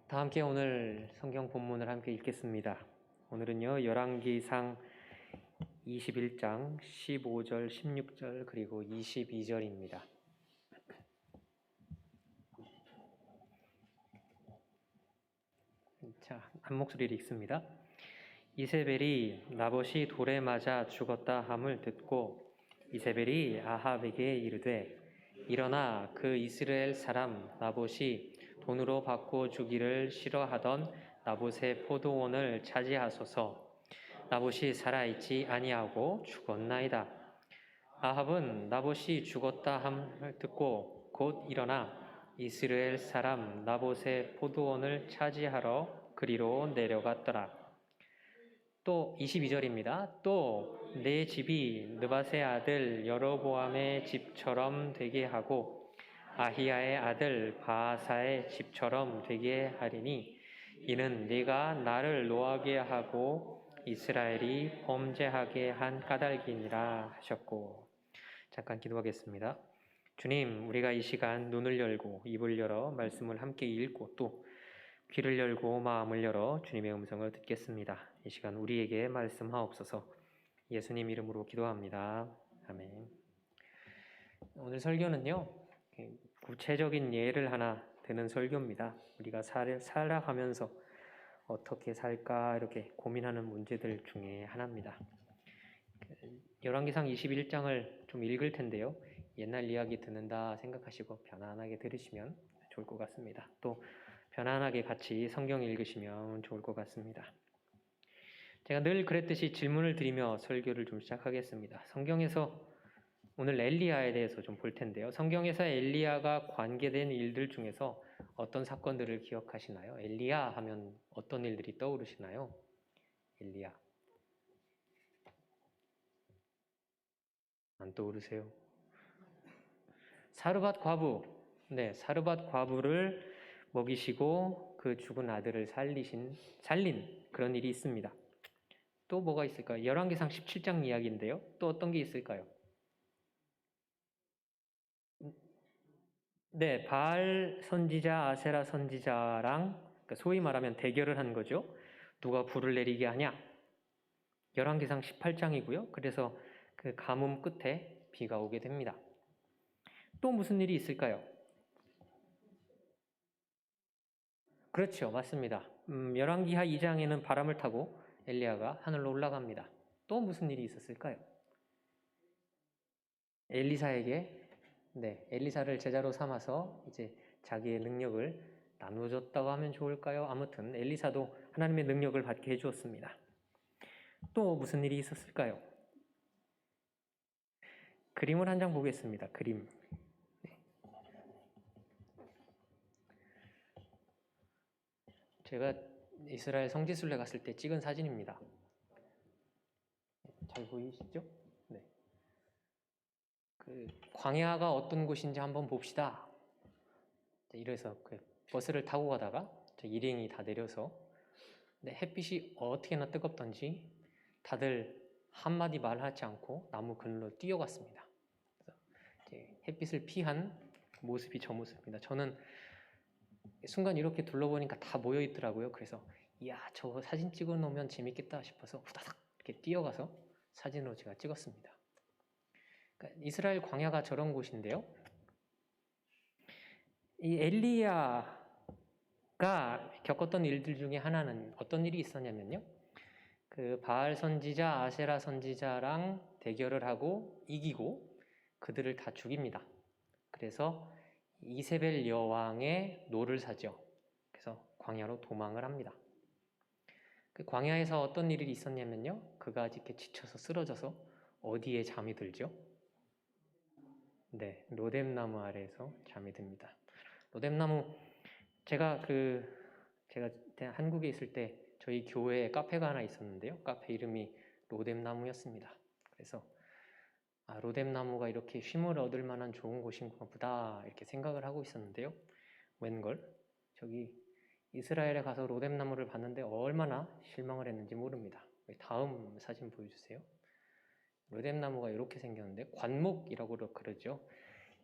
다 함께 오늘 성경 본문을 함께 읽겠습니다. 오늘은요, 열왕기상 21장 15절, 16절 그리고 22절입니다. 자, 한 목소리로 읽습니다. 이세벨이 나봇이 돌에 맞아 죽었다 함을 듣고 이세벨이 아합에게 이르되 일어나 그 이스라엘 사람 나봇이 돈으로 받고 주기를 싫어하던 나봇의 포도원을 차지하소서. 나봇이 살아있지 아니하고 죽었나이다. 아합은 나봇이 죽었다 함을 듣고 곧 일어나 이스라엘 사람 나봇의 포도원을 차지하러 그리로 내려갔더라. 또 22절입니다. 또 내 집이 느밧의 아들 여로보암의 집처럼 되게 하고 아히야의 아들 바하사의 집처럼 되게 하리니 이는 네가 나를 노하게 하고 이스라엘이 범죄하게 한 까닭이니라 하셨고. 잠깐 기도하겠습니다. 주님, 우리가 이 시간 눈을 열고 입을 열어 말씀을 함께 읽고 또 귀를 열고 마음을 열어 주님의 음성을 듣겠습니다. 이 시간 우리에게 말씀하옵소서. 예수님 이름으로 기도합니다. 아멘. 오늘 설교는요, 구체적인 예를 하나 드는 설교입니다. 우리가 살아가면서 어떻게 살까 이렇게 고민하는 문제들 중에 하나입니다. 열왕기상 21장을 좀 읽을 텐데요. 옛날 이야기 듣는다 생각하시고 편안하게 들으시면 좋을 것 같습니다. 또 편안하게 같이 성경 읽으시면 좋을 것 같습니다. 제가 늘 그랬듯이 질문을 드리며 설교를 좀 시작하겠습니다. 성경에서 오늘 엘리야에 대해서 좀 볼 텐데요. 성경에서 엘리야가 관계된 일들 중에서 어떤 사건들을 기억하시나요? 엘리야 하면 어떤 일들이 떠오르시나요? 엘리야. 안 떠오르세요? 사르밧 과부. 네, 사르밧 과부를 먹이시고 그 죽은 아들을 살린 그런 일이 있습니다. 또 뭐가 있을까요? 열왕기상 17장 이야기인데요. 또 어떤 게 있을까요? 네, 바알 선지자, 아세라 선지자랑 소위 말하면 대결을 한 거죠. 누가 불을 내리게 하냐? 열왕기상 18장이고요. 그래서 그 가뭄 끝에 비가 오게 됩니다. 또 무슨 일이 있을까요? 그렇죠. 맞습니다. 열왕기하 2장에는 바람을 타고 엘리야가 하늘로 올라갑니다. 또 무슨 일이 있었을까요? 엘리사를 제자로 삼아서 이제 자기의 능력을 나눠줬다고 하면 좋을까요? 아무튼 엘리사도 하나님의 능력을 받게 해주었습니다. 또 무슨 일이 있었을까요? 그림을 한 장 보겠습니다. 그림. 제가 이스라엘 성지순례 갔을 때 찍은 사진입니다. 잘 보이시죠? 네. 그 광야가 어떤 곳인지 한번 봅시다. 이래서 그 버스를 타고 가다가 일행이 다 내려서 햇빛이 어떻게나 뜨겁던지 다들 한마디 말하지 않고 나무 그늘로 뛰어갔습니다. 햇빛을 피한 모습이 저 모습입니다. 저는 순간 이렇게 둘러보니까 다 모여 있더라고요. 그래서 이야, 저거 사진 찍어 놓으면 재밌겠다 싶어서 후다닥 이렇게 뛰어가서 사진으로 제가 찍었습니다. 그러니까 이스라엘 광야가 저런 곳인데요. 이 엘리야가 겪었던 일들 중에 하나는 어떤 일이 있었냐면요. 그 바알 선지자, 아세라 선지자랑 대결을 하고 이기고 그들을 다 죽입니다. 그래서 이세벨 여왕의 노를 사죠. 그래서 광야로 도망을 합니다. 그 광야에서 어떤 일이 있었냐면요. 그가 이렇게 지쳐서 쓰러져서 어디에 잠이 들죠? 네, 로뎀나무 아래에서 잠이 듭니다. 로뎀나무, 제가 한국에 있을 때 저희 교회에 카페가 하나 있었는데요. 카페 이름이 로뎀나무였습니다. 그래서 로뎀나무가 이렇게 쉼을 얻을 만한 좋은 곳인가 보다 이렇게 생각을 하고 있었는데요. 웬걸 저기 이스라엘에 가서 로뎀나무를 봤는데 얼마나 실망을 했는지 모릅니다. 다음 사진 보여주세요. 로뎀나무가 이렇게 생겼는데 관목이라고 그러죠.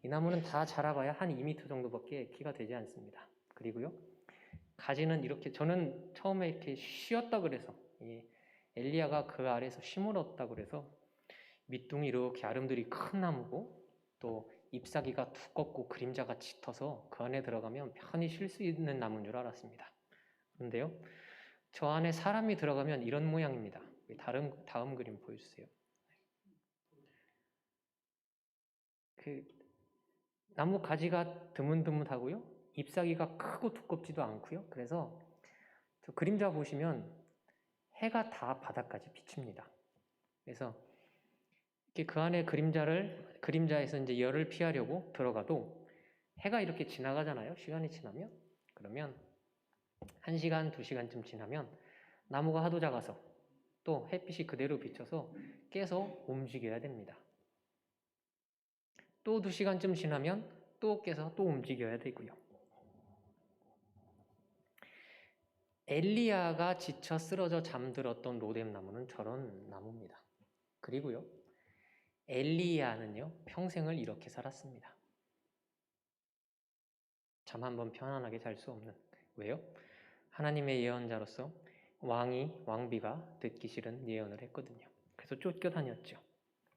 이 나무는 다 자라봐야 한 2m 정도밖에 키가 되지 않습니다. 그리고요, 가지는 이렇게, 저는 처음에 이렇게 쉬었다 그래서, 엘리야가 그 아래에서 쉼을 얻다 그래서 밑둥이 이렇게 아름드리 큰 나무고 또 잎사귀가 두껍고 그림자가 짙어서 그 안에 들어가면 편히 쉴 수 있는 나무인 줄 알았습니다. 그런데요, 저 안에 사람이 들어가면 이런 모양입니다. 다음 그림 보여주세요. 그 나무 가지가 드문드문하고요, 잎사귀가 크고 두껍지도 않고요. 그래서 저 그림자 보시면 해가 다 바닥까지 비칩니다. 그래서 이렇게 그 안에 그림자에서 이제 열을 피하려고 들어가도 해가 이렇게 지나가잖아요. 시간이 지나면. 그러면 1시간, 2시간쯤 지나면 나무가 하도 작아서 또 햇빛이 그대로 비쳐서 깨서 움직여야 됩니다. 또 2시간쯤 지나면 또 깨서 또 움직여야 되고요. 엘리야가 지쳐 쓰러져 잠들었던 로뎀나무는 저런 나무입니다. 그리고요, 엘리야는요, 평생을 이렇게 살았습니다. 잠 한번 편안하게 잘 수 없는. 왜요? 하나님의 예언자로서 왕비가 듣기 싫은 예언을 했거든요. 그래서 쫓겨다녔죠.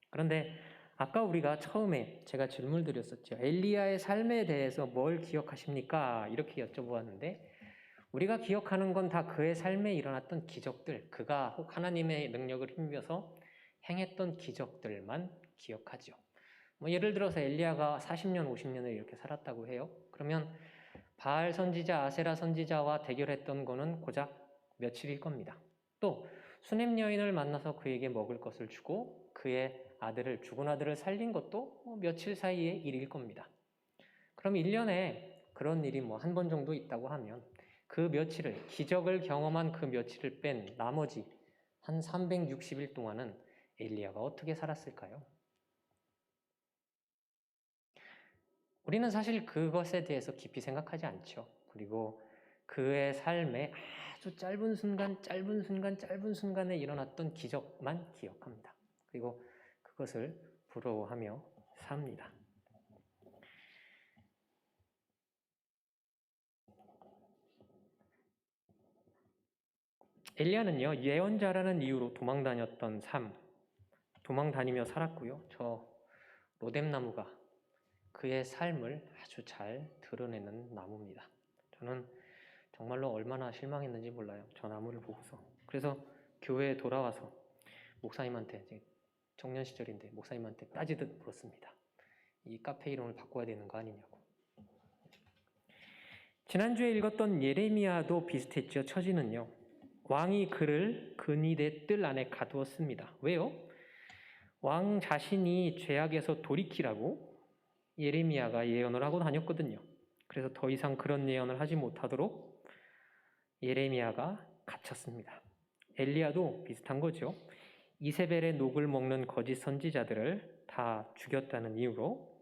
그런데 아까 우리가 처음에 제가 질문을 드렸었죠. 엘리야의 삶에 대해서 뭘 기억하십니까? 이렇게 여쭤보았는데, 우리가 기억하는 건 다 그의 삶에 일어났던 기적들, 그가 혹 하나님의 능력을 힘입어서 행했던 기적들만 기억하죠. 예를 들어서 엘리야가 40년, 50년을 이렇게 살았다고 해요. 그러면 바알 선지자, 아세라 선지자와 대결했던 거는 고작 며칠일 겁니다. 또 수넴 여인을 만나서 그에게 먹을 것을 주고 그의 죽은 아들을 살린 것도 며칠 사이의 일일 겁니다. 그럼 1년에 그런 일이 한 번 정도 있다고 하면 그 며칠을, 기적을 경험한 그 며칠을 뺀 나머지 한 360일 동안은 엘리야가 어떻게 살았을까요? 우리는 사실 그것에 대해서 깊이 생각하지 않죠. 그리고 그의 삶에 아주 짧은 순간에 일어났던 기적만 기억합니다. 그리고 그것을 부러워하며 삽니다. 엘리야는요, 예언자라는 이유로 도망다니며 살았고요. 저 로뎀나무가 그의 삶을 아주 잘 드러내는 나무입니다. 저는 정말로 얼마나 실망했는지 몰라요. 저 나무를 보고서. 그래서 교회에 돌아와서 목사님한테, 청년 시절인데 목사님한테 따지듯 물었습니다. 이 카페 이름을 바꿔야 되는 거 아니냐고. 지난주에 읽었던 예레미야도 비슷했죠. 처지는요, 왕이 그를 근위대 뜰 안에 가두었습니다. 왜요? 왕 자신이 죄악에서 돌이키라고 예레미야가 예언을 하고 다녔거든요. 그래서 더 이상 그런 예언을 하지 못하도록 예레미야가 갇혔습니다. 엘리야도 비슷한 거죠. 이세벨의 녹을 먹는 거짓 선지자들을 다 죽였다는 이유로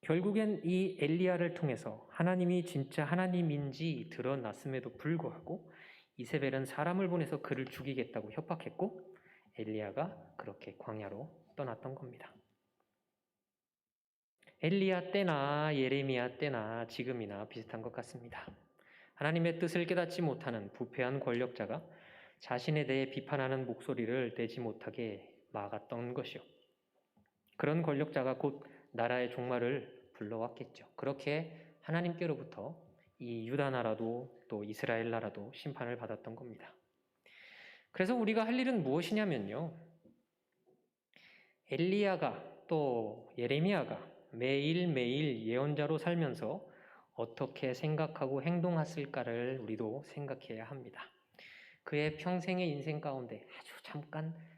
결국엔 이 엘리야를 통해서 하나님이 진짜 하나님인지 드러났음에도 불구하고 이세벨은 사람을 보내서 그를 죽이겠다고 협박했고 엘리야가 그렇게 광야로 떠났던 겁니다. 엘리야 때나 예레미야 때나 지금이나 비슷한 것 같습니다. 하나님의 뜻을 깨닫지 못하는 부패한 권력자가 자신에 대해 비판하는 목소리를 내지 못하게 막았던 것이요. 그런 권력자가 곧 나라의 종말을 불러왔겠죠. 그렇게 하나님께로부터 이 유다 나라도 또 이스라엘 나라도 심판을 받았던 겁니다. 그래서 우리가 할 일은 무엇이냐면요, 엘리야가 또 예레미야가 매일매일 예언자로 살면서 어떻게 생각하고 행동했을까를 우리도 생각해야 합니다. 그의 평생의 인생 가운데 아주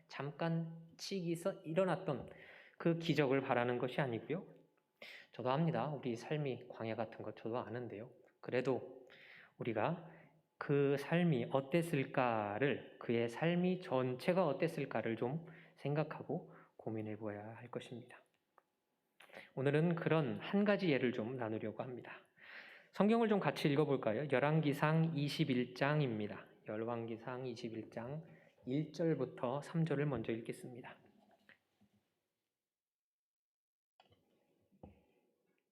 잠깐치기서 일어났던 그 기적을 바라는 것이 아니고요. 저도 압니다. 우리 삶이 광야 같은 것 저도 아는데요. 그래도 우리가 그 삶이 어땠을까를, 그의 삶이 전체가 어땠을까를 좀 생각하고 고민해 보아야 할 것입니다. 오늘은 그런 한 가지 예를 좀 나누려고 합니다. 성경을 좀 같이 읽어볼까요? 열왕기상 21장입니다. 열왕기상 21장 1절부터 3절을 먼저 읽겠습니다.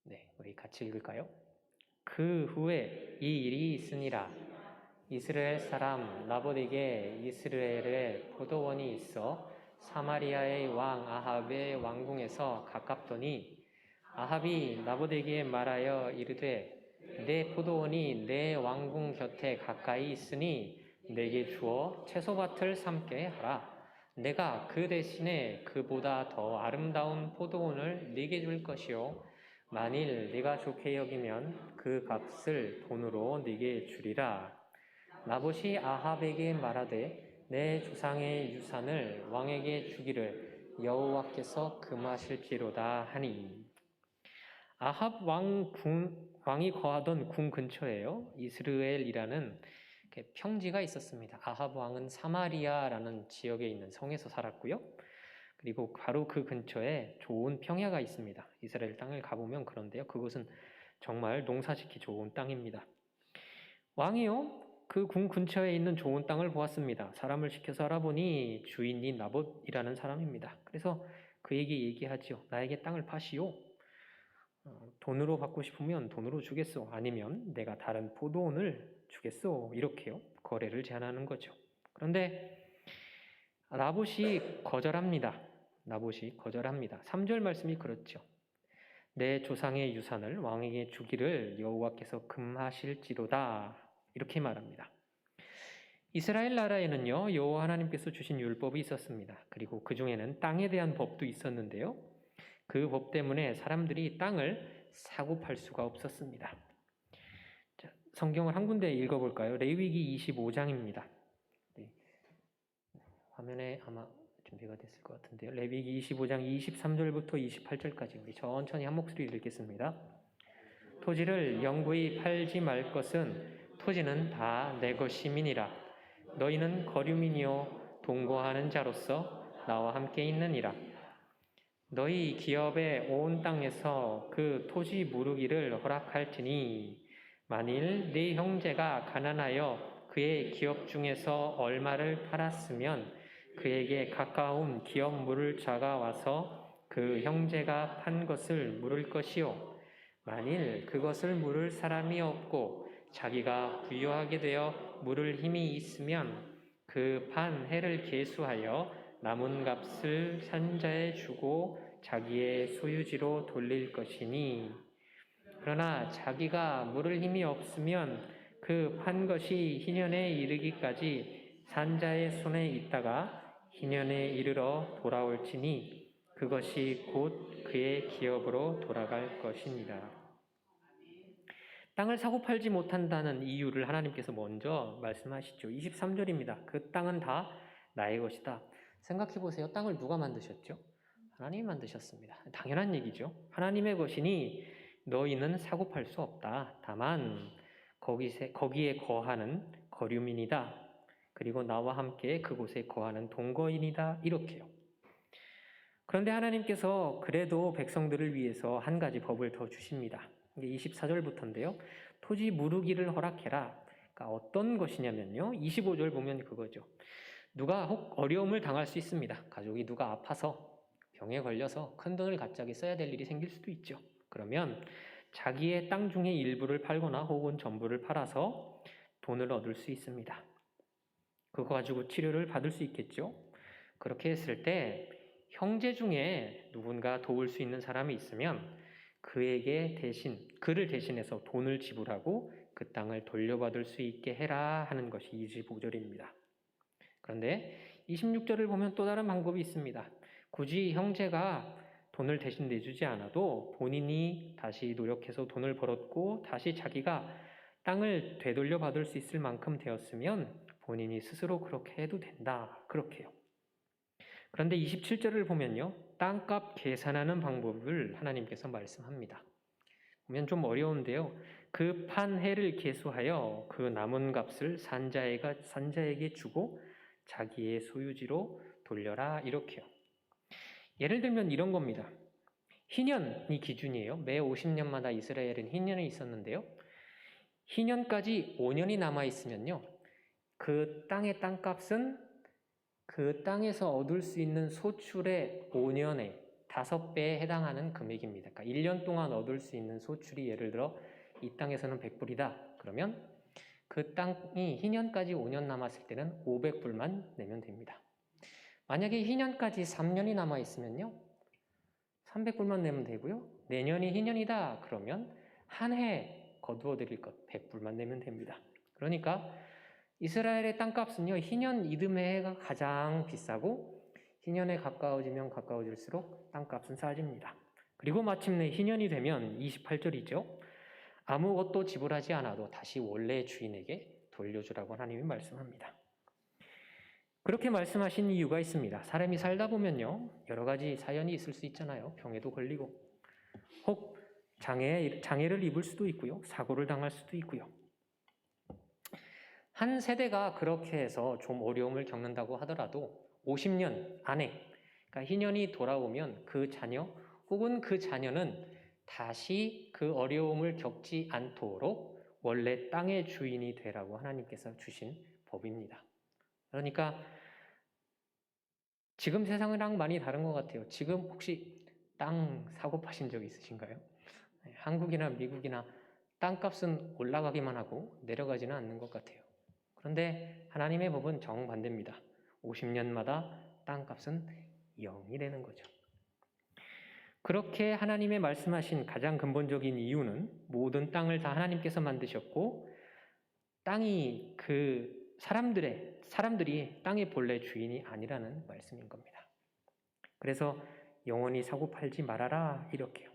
네, 우리 같이 읽을까요? 그 후에 이 일이 있으니라. 이스라엘 사람 나봇에게 이스라엘의 포도원이 있어 사마리아의 왕 아합의 왕궁에서 가깝더니 아합이 나봇에게 말하여 이르되 내 포도원이 내 왕궁 곁에 가까이 있으니 내게 주어 채소밭을 삼게 하라. 내가 그 대신에 그보다 더 아름다운 포도원을 네게 줄 것이요 만일 네가 좋게 여기면 그 값을 돈으로 네게 주리라. 나봇이 아합에게 말하되 내 조상의 유산을 왕에게 주기를 여호와께서 금하실지로다 하니. 아합 왕이 거하던 궁 근처에요. 이스라엘이라는 평지가 있었습니다. 아합 왕은 사마리아라는 지역에 있는 성에서 살았고요. 그리고 바로 그 근처에 좋은 평야가 있습니다. 이스라엘 땅을 가보면 그런데요. 그곳은 정말 농사짓기 좋은 땅입니다. 왕이요, 그 궁 근처에 있는 좋은 땅을 보았습니다. 사람을 시켜서 알아보니 주인이 나봇이라는 사람입니다. 그래서 그에게 얘기하죠. 나에게 땅을 파시오. 돈으로 받고 싶으면 돈으로 주겠소. 아니면 내가 다른 포도원을 주겠소. 이렇게요. 거래를 제안하는 거죠. 그런데 나봇이 거절합니다. 3절 말씀이 그렇죠. 내 조상의 유산을 왕에게 주기를 여호와께서 금하실지로다. 이렇게 말합니다. 이스라엘 나라에는요, 여호와 하나님께서 주신 율법이 있었습니다. 그리고 그 중에는 땅에 대한 법도 있었는데요. 그 법 때문에 사람들이 땅을 사고 팔 수가 없었습니다. 자, 성경을 한 군데 읽어볼까요? 레위기 25장입니다. 네. 화면에 아마 준비가 됐을 것 같은데요. 레위기 25장 23절부터 28절까지 우리 천천히 한 목소리로 읽겠습니다. 토지를 영구히 팔지 말 것은 토지는 다 내 것임이니라. 너희는 거류민이요 동거하는 자로서 나와 함께 있느니라. 너희 기업의 온 땅에서 그 토지 무르기를 허락할지니 만일 네 형제가 가난하여 그의 기업 중에서 얼마를 팔았으면 그에게 가까운 기업 물을 자가 와서 그 형제가 판 것을 물을 것이요 만일 그것을 물을 사람이 없고 자기가 부유하게 되어 물을 힘이 있으면 그 판 해를 계수하여 남은 값을 산자에 주고 자기의 소유지로 돌릴 것이니 그러나 자기가 물을 힘이 없으면 그 판 것이 희년에 이르기까지 산자의 손에 있다가 희년에 이르러 돌아올지니 그것이 곧 그의 기업으로 돌아갈 것이니라. 땅을 사고 팔지 못한다는 이유를 하나님께서 먼저 말씀하시죠. 23절입니다. 그 땅은 다 나의 것이다. 생각해 보세요. 땅을 누가 만드셨죠? 하나님이 만드셨습니다. 당연한 얘기죠. 하나님의 것이니 너희는 사고 팔 수 없다. 다만 거기에 거하는 거류민이다. 그리고 나와 함께 그곳에 거하는 동거인이다. 이렇게요. 그런데 하나님께서 그래도 백성들을 위해서 한 가지 법을 더 주십니다. 이게 24절부터인데요. 토지 무르기를 허락해라. 그러니까 어떤 것이냐면요. 25절 보면 그거죠. 누가 혹 어려움을 당할 수 있습니다. 가족이 누가 아파서 병에 걸려서 큰 돈을 갑자기 써야 될 일이 생길 수도 있죠. 그러면 자기의 땅 중에 일부를 팔거나 혹은 전부를 팔아서 돈을 얻을 수 있습니다. 그거 가지고 치료를 받을 수 있겠죠. 그렇게 했을 때 형제 중에 누군가 도울 수 있는 사람이 있으면 그를 대신해서 돈을 지불하고 그 땅을 돌려받을 수 있게 해라 하는 것이 25절입니다. 그런데 26절을 보면 또 다른 방법이 있습니다. 굳이 형제가 돈을 대신 내주지 않아도 본인이 다시 노력해서 돈을 벌었고 다시 자기가 땅을 되돌려 받을 수 있을 만큼 되었으면 본인이 스스로 그렇게 해도 된다. 그렇게요. 그런데 27절을 보면요. 땅값 계산하는 방법을 하나님께서 말씀합니다. 보면 좀 어려운데요. 그 판 해를 계수하여 그 남은 값을 산자에게 주고 자기의 소유지로 돌려라. 이렇게요. 예를 들면 이런 겁니다. 희년이 기준이에요. 매 50년마다 이스라엘은 희년이 있었는데요. 희년까지 5년이 남아있으면요. 그 땅의 땅값은 그 땅에서 얻을 수 있는 소출의 5년에 5배에 해당하는 금액입니다. 그러니까 1년 동안 얻을 수 있는 소출이 예를 들어 이 땅에서는 100불이다. 그러면 그 땅이 희년까지 5년 남았을 때는 500불만 내면 됩니다. 만약에 희년까지 3년이 남아있으면요, 300불만 내면 되고요. 내년이 희년이다. 그러면 한 해 거두어 드릴 것 100불만 내면 됩니다. 그러니까 이스라엘의 땅값은요, 희년 이듬해가 가장 비싸고 희년에 가까워지면 가까워질수록 땅값은 싸집니다. 그리고 마침내 희년이 되면 28절이죠. 아무것도 지불하지 않아도 다시 원래 주인에게 돌려주라고 하나님이 말씀합니다. 그렇게 말씀하신 이유가 있습니다. 사람이 살다 보면요, 여러 가지 사연이 있을 수 있잖아요. 병에도 걸리고 혹 장애를 입을 수도 있고요. 사고를 당할 수도 있고요. 한 세대가 그렇게 해서 좀 어려움을 겪는다고 하더라도 50년 안에, 그러니까 희년이 돌아오면 그 자녀 혹은 그 자녀는 다시 그 어려움을 겪지 않도록 원래 땅의 주인이 되라고 하나님께서 주신 법입니다. 그러니까 지금 세상이랑 많이 다른 것 같아요. 지금 혹시 땅 사고 파신 적 있으신가요? 한국이나 미국이나 땅값은 올라가기만 하고 내려가지는 않는 것 같아요. 그런데 하나님의 법은 정반대입니다. 50년마다 땅값은 0이 되는 거죠. 그렇게 하나님의 말씀하신 가장 근본적인 이유는 모든 땅을 다 하나님께서 만드셨고 땅이 그 사람들이 땅의 본래 주인이 아니라는 말씀인 겁니다. 그래서 영원히 사고 팔지 말아라 이렇게요.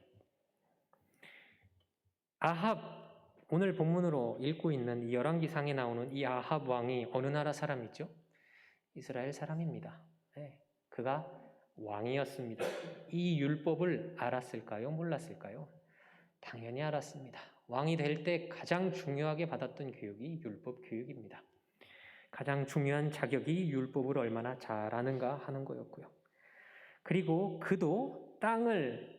아합, 오늘 본문으로 읽고 있는 이 열왕기상에 나오는 이 아합 왕이 어느 나라 사람이죠? 이스라엘 사람입니다. 네, 그가 왕이었습니다. 이 율법을 알았을까요? 몰랐을까요? 당연히 알았습니다. 왕이 될 때 가장 중요하게 받았던 교육이 율법 교육입니다. 가장 중요한 자격이 율법을 얼마나 잘 아는가 하는 거였고요. 그리고 그도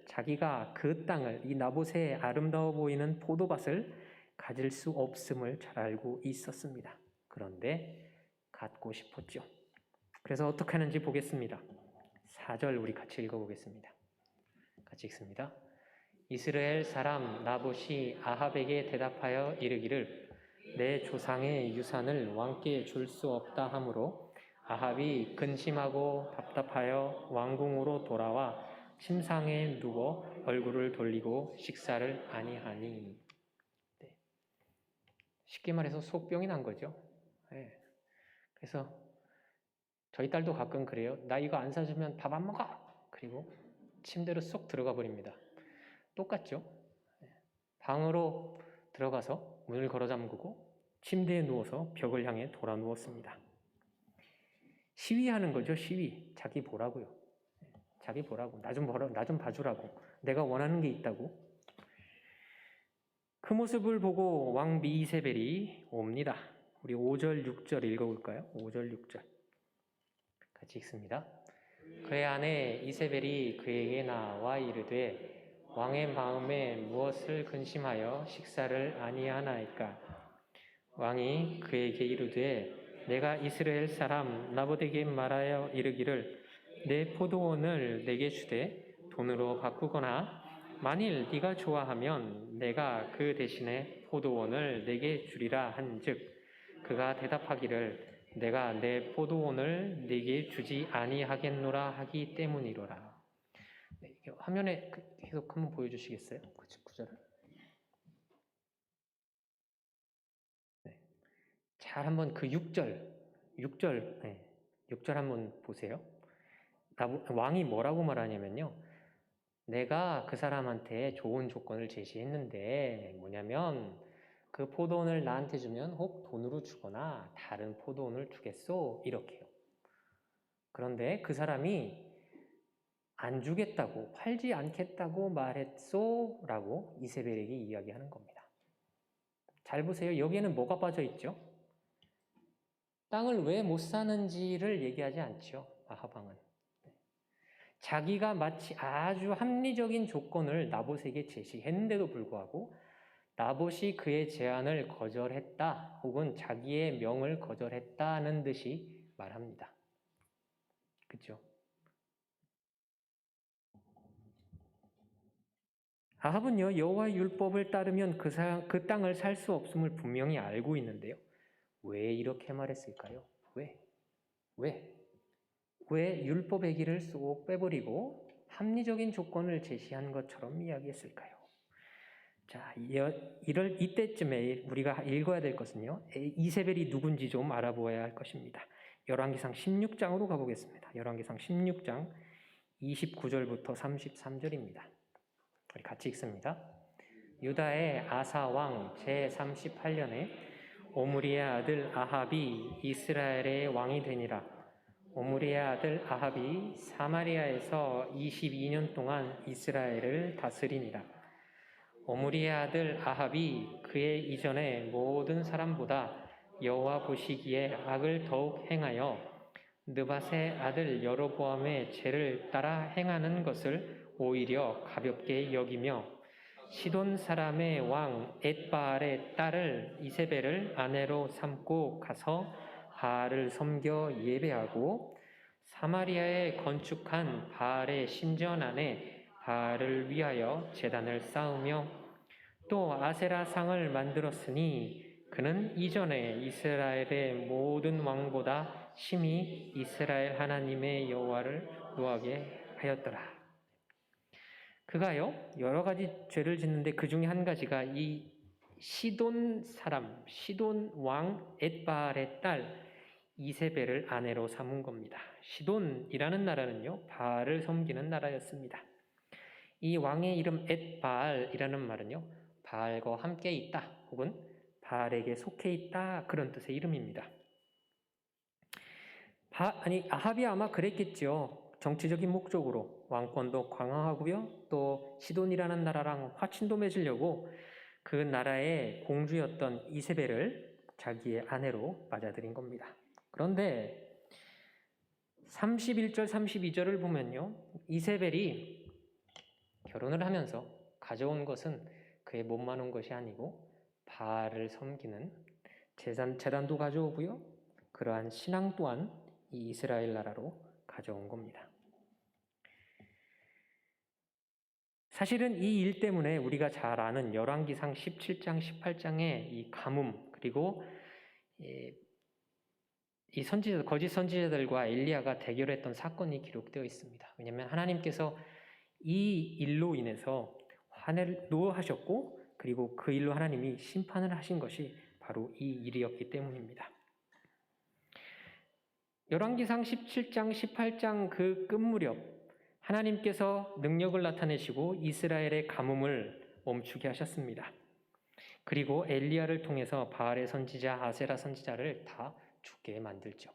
자기가 그 땅을, 이 나봇의 아름다워 보이는 포도밭을 가질 수 없음을 잘 알고 있었습니다. 그런데 갖고 싶었죠. 그래서 어떻게 하는지 보겠습니다. 4절 우리 같이 읽어보겠습니다. 같이 읽습니다. 이스라엘 사람 나봇이 아합에게 대답하여 이르기를 내 조상의 유산을 왕께 줄 수 없다 하므로 아합이 근심하고 답답하여 왕궁으로 돌아와 침상에 누워 얼굴을 돌리고 식사를 아니하니. 네. 쉽게 말해서 속병이 난 거죠. 네. 그래서 저희 딸도 가끔 그래요. 나 이거 안 사주면 밥 안 먹어. 그리고 침대로 쏙 들어가 버립니다. 똑같죠. 방으로 들어가서 문을 걸어 잠그고 침대에 누워서 벽을 향해 돌아 누웠습니다. 시위하는 거죠. 시위. 자기 보라고요. 자기 보라고. 나 좀 봐주라고. 내가 원하는 게 있다고. 그 모습을 보고 왕 미이세벨이 옵니다. 우리 5절 6절 읽어볼까요? 5절 6절 같이 읽습니다. 그의 아내 이세벨이 그에게 나와 이르되 왕의 마음에 무엇을 근심하여 식사를 아니하나이까? 왕이 그에게 이르되 내가 이스라엘 사람 나봇에게 말하여 이르기를 내 포도원을 내게 주되 돈으로 바꾸거나 만일 네가 좋아하면 내가 그 대신에 포도원을 내게 주리라 한즉 그가 대답하기를 내가 내 포도원을 네게 주지 아니하겠노라 하기 때문이로라. 네, 화면에 계속 한번 보여주시겠어요? 9절을. 네. 잘 한번 그 6절, 네, 6절 한번 보세요. 왕이 뭐라고 말하냐면요. 내가 그 사람한테 좋은 조건을 제시했는데 뭐냐면 그 포도원을 나한테 주면 혹 돈으로 주거나 다른 포도원을 주겠소 이렇게요. 그런데 그 사람이 안 주겠다고 팔지 않겠다고 말했소 라고 이세벨에게 이야기하는 겁니다. 잘 보세요. 여기에는 뭐가 빠져 있죠? 땅을 왜 못 사는지를 얘기하지 않죠. 아합 왕은. 자기가 마치 아주 합리적인 조건을 나봇에게 제시했는데도 불구하고 나봇이 그의 제안을 거절했다 혹은 자기의 명을 거절했다는 듯이 말합니다. 그렇죠? 아합은요, 여호와의 율법을 따르면 그 땅을 살 수 없음을 분명히 알고 있는데요. 왜 이렇게 말했을까요? 왜 율법의 길을 쏙 빼버리고 합리적인 조건을 제시한 것처럼 이야기했을까요? 자, 이때쯤에 우리가 읽어야 될 것은요, 이세벨이 누군지 좀 알아보아야 할 것입니다. 열왕기상 16장으로 가보겠습니다. 열왕기상 16장 29절부터 33절입니다. 우리 같이 읽습니다. 유다의 아사 왕 제38년에 오므리의 아들 아합이 이스라엘의 왕이 되니라. 오므리의 아들 아합이 사마리아에서 22년 동안 이스라엘을 다스리니라. 오므리의 아들 아합이 그의 이전의 모든 사람보다 여호와 보시기에 악을 더욱 행하여 느밧의 아들 여로보암의 죄를 따라 행하는 것을 오히려 가볍게 여기며 시돈 사람의 왕 엣바알의 딸을 이세벨을 아내로 삼고 가서 바알을 섬겨 예배하고 사마리아에 건축한 바알의 신전 안에 바알을 위하여 제단을 쌓으며 또 아세라 상을 만들었으니 그는 이전에 이스라엘의 모든 왕보다 심히 이스라엘 하나님의 여호와를 노하게 하였더라. 그가요, 여러 가지 죄를 짓는데 그 중에 한 가지가 이 시돈 왕 엣바알의 딸 이세벨을 아내로 삼은 겁니다. 시돈이라는 나라는요, 바알을 섬기는 나라였습니다. 이 왕의 이름 엣바알이라는 말은요, 바알과 함께 있다 혹은 바알에게 속해 있다 그런 뜻의 이름입니다. 아합이 아마 그랬겠죠. 정치적인 목적으로 왕권도 강화하고요, 또 시돈이라는 나라랑 화친도 맺으려고 그 나라의 공주였던 이세벨을 자기의 아내로 맞아들인 겁니다. 그런데 31절, 32절을 보면요, 이세벨이 결혼을 하면서 가져온 것은 그의 몸만 온 것이 아니고 바알을 섬기는 제단도 가져오고요, 그러한 신앙 또한 이 이스라엘 나라로 가져온 겁니다. 사실은 이 일 때문에 우리가 잘 아는 열왕기상 17장, 18장의 이 가뭄, 그리고 이 거짓 선지자들과 엘리야가 대결했던 사건이 기록되어 있습니다. 왜냐하면 하나님께서 이 일로 인해서 화를 노하셨고, 그리고 그 일로 하나님이 심판을 하신 것이 바로 이 일이었기 때문입니다. 열왕기상 17장, 18장 그 끝 무렵 하나님께서 능력을 나타내시고 이스라엘의 가뭄을 멈추게 하셨습니다. 그리고 엘리야를 통해서 바알의 선지자, 아세라 선지자를 다 죽게 만들죠.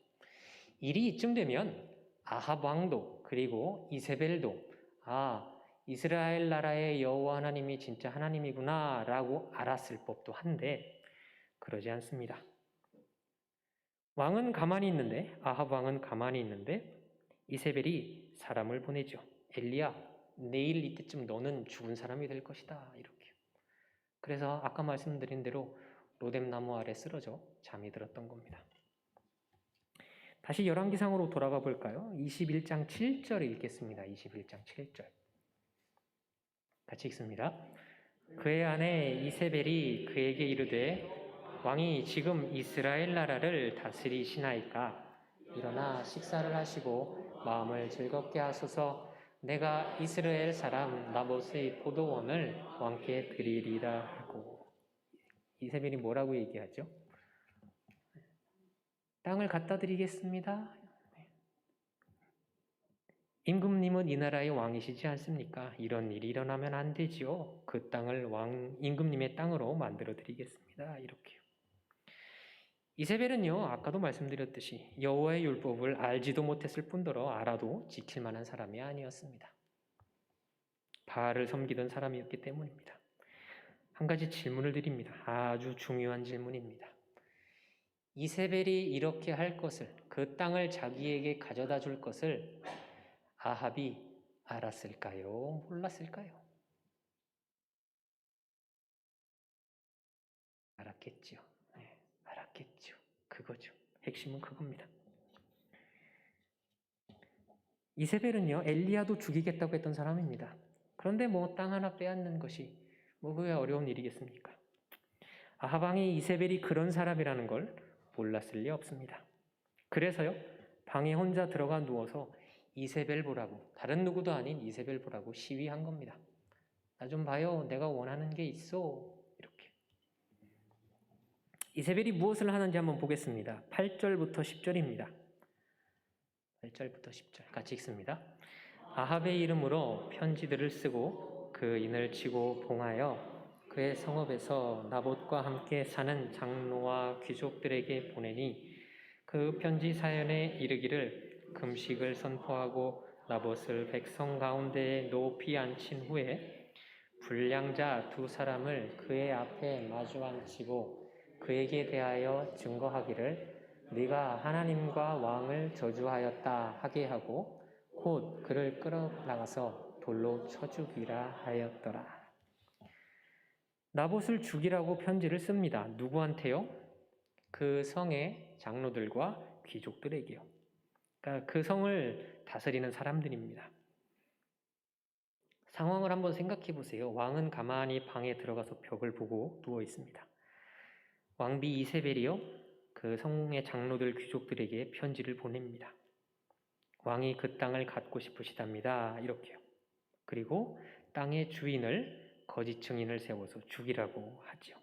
일이 이쯤 되면 아합 왕도 그리고 이세벨도 이스라엘 나라의 여호와 하나님이 진짜 하나님이구나 라고 알았을 법도 한데 그러지 않습니다. 왕은 가만히 있는데, 아합 왕은 가만히 있는데 이세벨이 사람을 보내죠. 엘리야, 내일 이때쯤 너는 죽은 사람이 될 것이다 이렇게. 그래서 아까 말씀드린 대로 로뎀나무 아래 쓰러져 잠이 들었던 겁니다. 다시 열왕기상으로 돌아가 볼까요? 21장 7절 읽겠습니다. 21장 7절 같이 읽습니다. 그의 아내 이세벨이 그에게 이르되 왕이 지금 이스라엘 나라를 다스리시나이까? 일어나 식사를 하시고 마음을 즐겁게 하소서. 내가 이스라엘 사람 나봇의 포도원을 왕께 드리리라 하고. 이세벨이 뭐라고 얘기하죠? 땅을 갖다 드리겠습니다. 임금님은 이 나라의 왕이시지 않습니까? 이런 일이 일어나면 안 되지요. 그 땅을 임금님의 땅으로 만들어 드리겠습니다. 이렇게요. 이세벨은요, 아까도 말씀드렸듯이 여호와의 율법을 알지도 못했을 뿐더러 알아도 지킬 만한 사람이 아니었습니다. 바알을 섬기던 사람이었기 때문입니다. 한 가지 질문을 드립니다. 아주 중요한 질문입니다. 이세벨이 이렇게 할 것을, 그 땅을 자기에게 가져다 줄 것을 아합이 알았을까요? 몰랐을까요? 알았겠죠. 네, 알았겠죠. 그거죠. 핵심은 그겁니다. 이세벨은요, 엘리야도 죽이겠다고 했던 사람입니다. 그런데 뭐 땅 하나 빼앗는 것이 뭐 그게 어려운 일이겠습니까? 아합 왕이 이세벨이 그런 사람이라는 걸 몰랐을 리 없습니다. 그래서요, 방에 혼자 들어가 누워서 이세벨 보라고, 다른 누구도 아닌 이세벨 보라고 시위한 겁니다. 나 좀 봐요. 내가 원하는 게 있어. 이렇게. 이세벨이 무엇을 하는지 한번 보겠습니다. 8절부터 10절입니다. 8절부터 10절 같이 읽습니다. 아합의 이름으로 편지들을 쓰고 그 인을 치고 봉하여 그의 성읍에서 나봇과 함께 사는 장로와 귀족들에게 보내니 그 편지 사연에 이르기를 금식을 선포하고 나봇을 백성 가운데에 높이 앉힌 후에 불량자 두 사람을 그의 앞에 마주 앉히고 그에게 대하여 증거하기를 네가 하나님과 왕을 저주하였다 하게 하고 곧 그를 끌어나가서 돌로 쳐 죽이라 하였더라. 나봇을 죽이라고 편지를 씁니다. 누구한테요? 그 성의 장로들과 귀족들에게요. 그러니까 그 성을 다스리는 사람들입니다. 상황을 한번 생각해 보세요. 왕은 가만히 방에 들어가서 벽을 보고 누워 있습니다. 왕비 이세벨이요, 그 성의 장로들 귀족들에게 편지를 보냅니다. 왕이 그 땅을 갖고 싶으시답니다. 이렇게요. 그리고 땅의 주인을 거짓 증인을 세워서 죽이라고 하죠.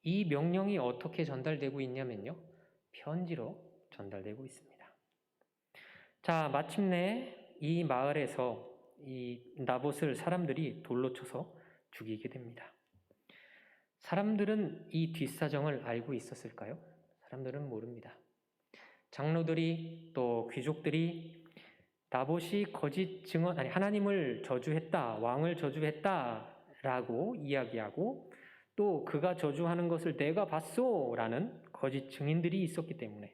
이 명령이 어떻게 전달되고 있냐면요, 편지로 전달되고 있습니다. 자, 마침내 이 마을에서 이 나봇을 사람들이 돌로 쳐서 죽이게 됩니다. 사람들은 이 뒷사정을 알고 있었을까요? 사람들은 모릅니다. 장로들이 또 귀족들이 나봇이 거짓 증언, 하나님을 저주했다, 왕을 저주했다라고 이야기하고 또 그가 저주하는 것을 내가 봤소라는 거짓 증인들이 있었기 때문에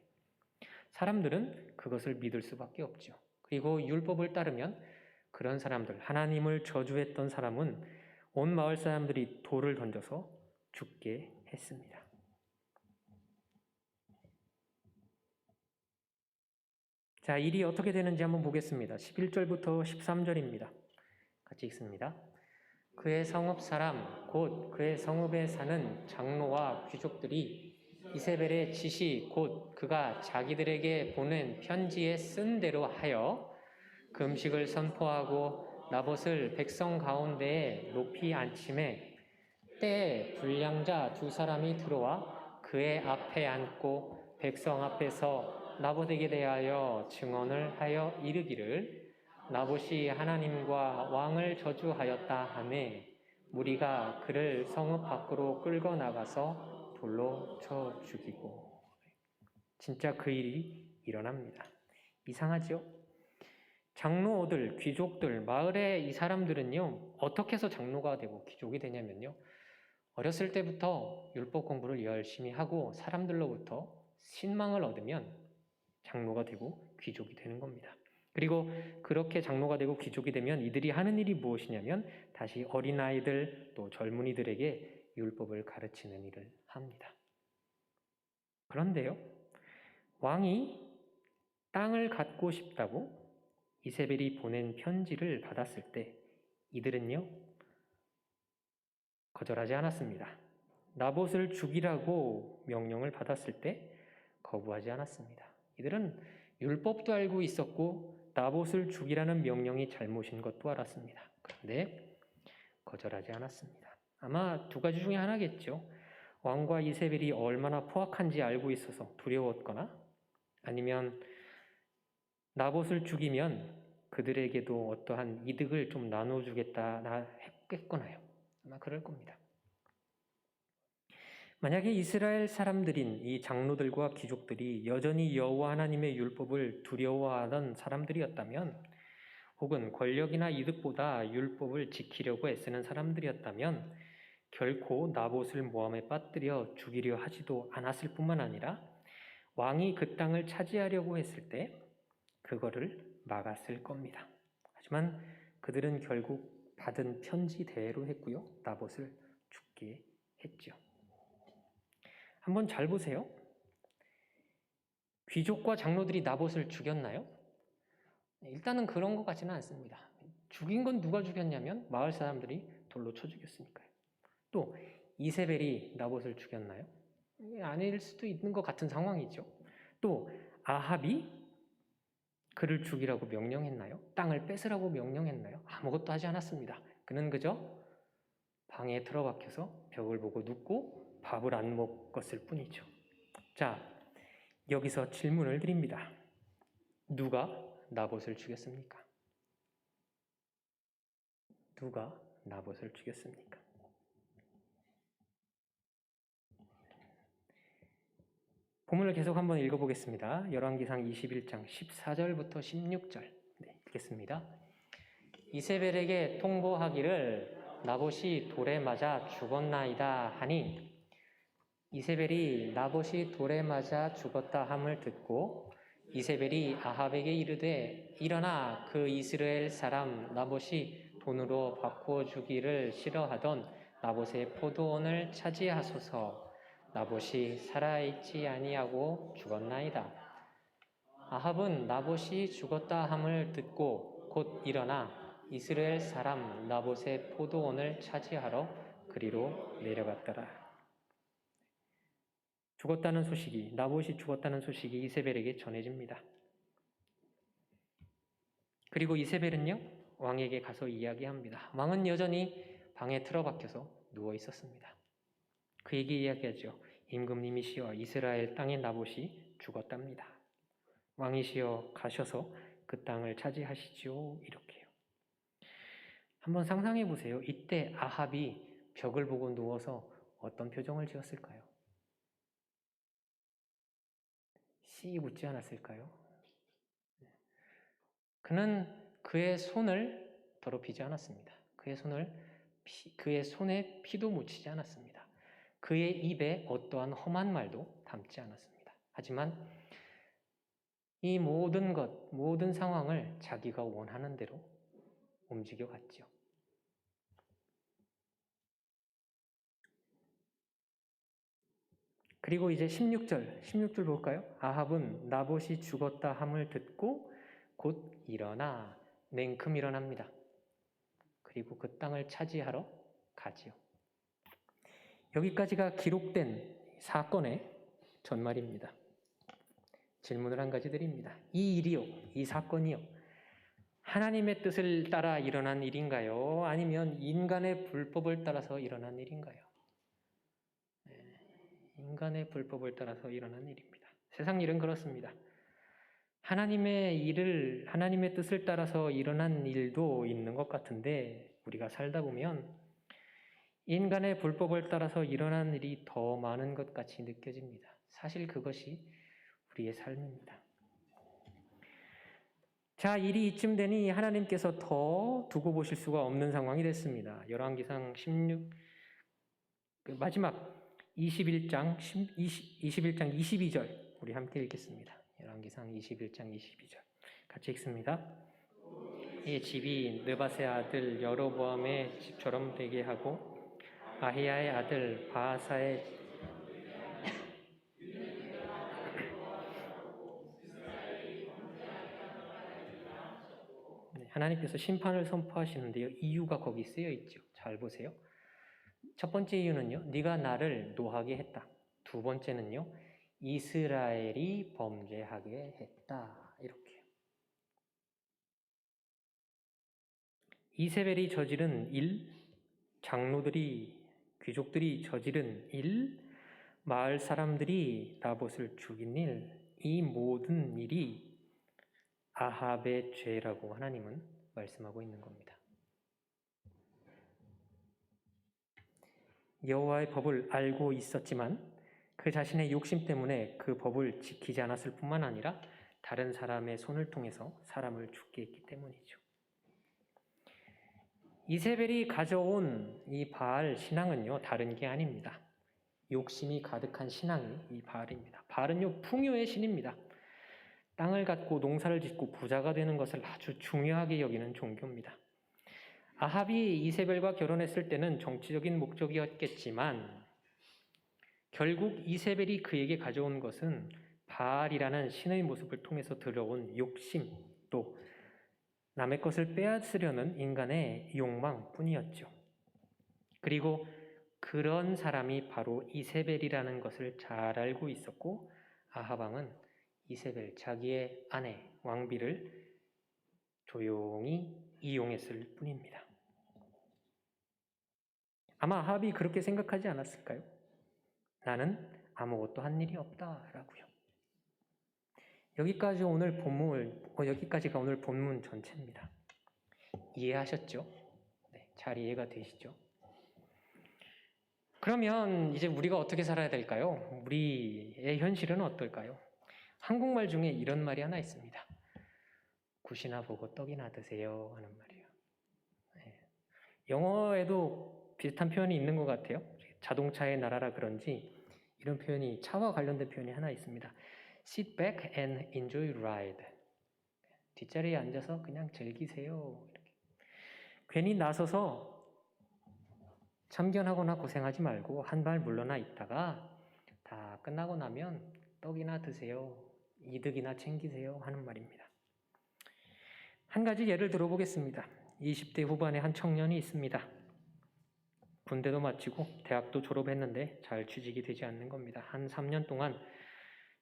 사람들은 그것을 믿을 수밖에 없죠. 그리고 율법을 따르면 그런 사람들, 하나님을 저주했던 사람은 온 마을 사람들이 돌을 던져서 죽게 했습니다. 자, 일이 어떻게 되는지 한번 보겠습니다. 11절부터 13절입니다. 같이 읽습니다. 그의 성읍 사람, 곧 그의 성읍에 사는 장로와 귀족들이 이세벨의 지시, 곧 그가 자기들에게 보낸 편지에 쓴 대로 하여 금식을 선포하고 나봇을 백성 가운데에 높이 앉힘에 때에 불량자 두 사람이 들어와 그의 앞에 앉고 백성 앞에서 나봇에게 대하여 증언을 하여 이르기를 나봇이 하나님과 왕을 저주하였다 하매 무리가 그를 성읍 밖으로 끌고 나가서 돌로 쳐 죽이고. 진짜 그 일이 일어납니다. 이상하죠? 장로들, 귀족들, 마을의 이 사람들은요, 어떻게 해서 장로가 되고 귀족이 되냐면요, 어렸을 때부터 율법 공부를 열심히 하고 사람들로부터 신망을 얻으면 장로가 되고 귀족이 되는 겁니다. 그리고 그렇게 장로가 되고 귀족이 되면 이들이 하는 일이 무엇이냐면 다시 어린아이들 또 젊은이들에게 율법을 가르치는 일을 합니다. 그런데요, 왕이 땅을 갖고 싶다고 이세벨이 보낸 편지를 받았을 때 이들은요, 거절하지 않았습니다. 나봇을 죽이라고 명령을 받았을 때 거부하지 않았습니다. 이들은 율법도 알고 있었고 나봇을 죽이라는 명령이 잘못인 것도 알았습니다. 그런데 거절하지 않았습니다. 아마 두 가지 중에 하나겠죠. 왕과 이세벨이 얼마나 포악한지 알고 있어서 두려웠거나 아니면 나봇을 죽이면 그들에게도 어떠한 이득을 좀 나눠주겠다 했겠거나요. 아마 그럴 겁니다. 만약에 이스라엘 사람들인 이 장로들과 귀족들이 여전히 여호와 하나님의 율법을 두려워하던 사람들이었다면 혹은 권력이나 이득보다 율법을 지키려고 애쓰는 사람들이었다면 결코 나봇을 모함에 빠뜨려 죽이려 하지도 않았을 뿐만 아니라 왕이 그 땅을 차지하려고 했을 때 그거를 막았을 겁니다. 하지만 그들은 결국 받은 편지대로 했고요. 나봇을 죽게 했죠. 한번 잘 보세요. 귀족과 장로들이 나봇을 죽였나요? 일단은 그런 것 같지는 않습니다. 죽인 건 누가 죽였냐면 마을 사람들이 돌로 쳐 죽였으니까요. 또 이세벨이 나봇을 죽였나요? 아닐 수도 있는 것 같은 상황이죠. 또 아합이 그를 죽이라고 명령했나요? 땅을 뺏으라고 명령했나요? 아무것도 하지 않았습니다. 그는 그저 방에 틀어박혀서 벽을 보고 눕고 밥을 안 먹었을 뿐이죠. 자, 여기서 질문을 드립니다. 누가 나봇을 죽였습니까? 누가 나봇을 죽였습니까? 본문을 계속 한번 읽어보겠습니다. 열왕기상 21장 14절부터 16절 읽겠습니다. 이세벨에게 통보하기를 나봇이 돌에 맞아 죽었나이다 하니 이세벨이 나봇이 돌에 맞아 죽었다 함을 듣고 이세벨이 아합에게 이르되 일어나 그 이스라엘 사람 나봇이 돈으로 바꾸어 주기를 싫어하던 나봇의 포도원을 차지하소서. 나봇이 살아있지 아니하고 죽었나이다. 아합은 나봇이 죽었다 함을 듣고 곧 일어나 이스라엘 사람 나봇의 포도원을 차지하러 그리로 내려갔더라. 나봇이 죽었다는 소식이 이세벨에게 전해집니다. 그리고 이세벨은요, 왕에게 가서 이야기합니다. 왕은 여전히 방에 틀어박혀서 누워 있었습니다. 그에게 이야기하죠. 임금님이시여 이스라엘 땅의 나봇이 죽었답니다. 왕이시여 가셔서 그 땅을 차지하시지요. 이렇게요. 한번 상상해 보세요. 이때 아합이 벽을 보고 누워서 어떤 표정을 지었을까요? 씩 웃지 않았을까요? 그는 그의 손을 더럽히지 않았습니다. 그의 손에 피도 묻히지 않았습니다. 그의 입에 어떠한 험한 말도 담지 않았습니다. 하지만 이 모든 상황을 자기가 원하는 대로 움직여갔죠. 그리고 이제 16절 볼까요? 아합은 나봇이 죽었다 함을 듣고 곧 일어나 냉큼 일어납니다. 그리고 그 땅을 차지하러 가지요. 여기까지가 기록된 사건의 전말입니다. 질문을 한 가지 드립니다. 이 사건이요. 하나님의 뜻을 따라 일어난 일인가요? 아니면 인간의 불법을 따라서 일어난 일인가요? 인간의 불법을 따라서 일어난 일입니다. 세상 일은 그렇습니다. 하나님의 뜻을 따라서 일어난 일도 있는 것 같은데 우리가 살다 보면 인간의 불법을 따라서 일어난 일이 더 많은 것 같이 느껴집니다. 사실 그것이 우리의 삶입니다. 자, 일이 이쯤 되니 하나님께서 더 두고 보실 수가 없는 상황이 됐습니다. 열왕기상 16 마지막 21장 22절 우리 함께 읽겠습니다. 열왕기상 21장 22절 같이 읽습니다. 이 집이 느밧의 아들 여로보암의 집처럼 되게 하고 아히야의 아들 바하사의 하나님께서 심판을 선포하시는데요. 이유가 거기 쓰여 있죠. 잘 보세요. 첫 번째 이유는요. 네가 나를 노하게 했다. 두 번째는요. 이스라엘이 범죄하게 했다. 이렇게. 이세벨이 저지른 일, 귀족들이 저지른 일, 마을 사람들이 나봇을 죽인 일, 이 모든 일이 아합의 죄라고 하나님은 말씀하고 있는 겁니다. 여호와의 법을 알고 있었지만 그 자신의 욕심 때문에 그 법을 지키지 않았을 뿐만 아니라 다른 사람의 손을 통해서 사람을 죽게 했기 때문이죠. 이세벨이 가져온 이 바알 신앙은요, 다른 게 아닙니다. 욕심이 가득한 신앙이 이 바알입니다. 바알은요, 풍요의 신입니다. 땅을 갖고 농사를 짓고 부자가 되는 것을 아주 중요하게 여기는 종교입니다. 아합이 이세벨과 결혼했을 때는 정치적인 목적이었겠지만 결국 이세벨이 그에게 가져온 것은 바알이라는 신의 모습을 통해서 들어온 욕심, 또 남의 것을 빼앗으려는 인간의 욕망뿐이었죠. 그리고 그런 사람이 바로 이세벨이라는 것을 잘 알고 있었고 아합 왕은 이세벨 자기의 아내 왕비를 조용히 이용했을 뿐입니다. 아마 아합이 그렇게 생각하지 않았을까요? 나는 아무것도 한 일이 없다라고요. 여기까지가 오늘 본문 전체입니다. 이해하셨죠? 네, 잘 이해가 되시죠? 그러면 이제 우리가 어떻게 살아야 될까요? 우리의 현실은 어떨까요? 한국말 중에 이런 말이 하나 있습니다. 굿이나 보고 떡이나 드세요 하는 말이에요. 네. 영어에도 비슷한 표현이 있는 것 같아요. 자동차의 나라라 그런지 이런 표현이 차와 관련된 표현이 하나 있습니다. Sit back and enjoy ride. 뒷자리에 앉아서 그냥 즐기세요. 이렇게. 괜히 나서서 참견하거나 고생하지 말고 한 발 물러나 있다가 다 끝나고 나면 떡이나 드세요. 이득이나 챙기세요 하는 말입니다. 한 가지 예를 들어보겠습니다. 20대 후반의 한 청년이 있습니다. 군대도 마치고 대학도 졸업했는데 잘 취직이 되지 않는 겁니다. 한 3년 동안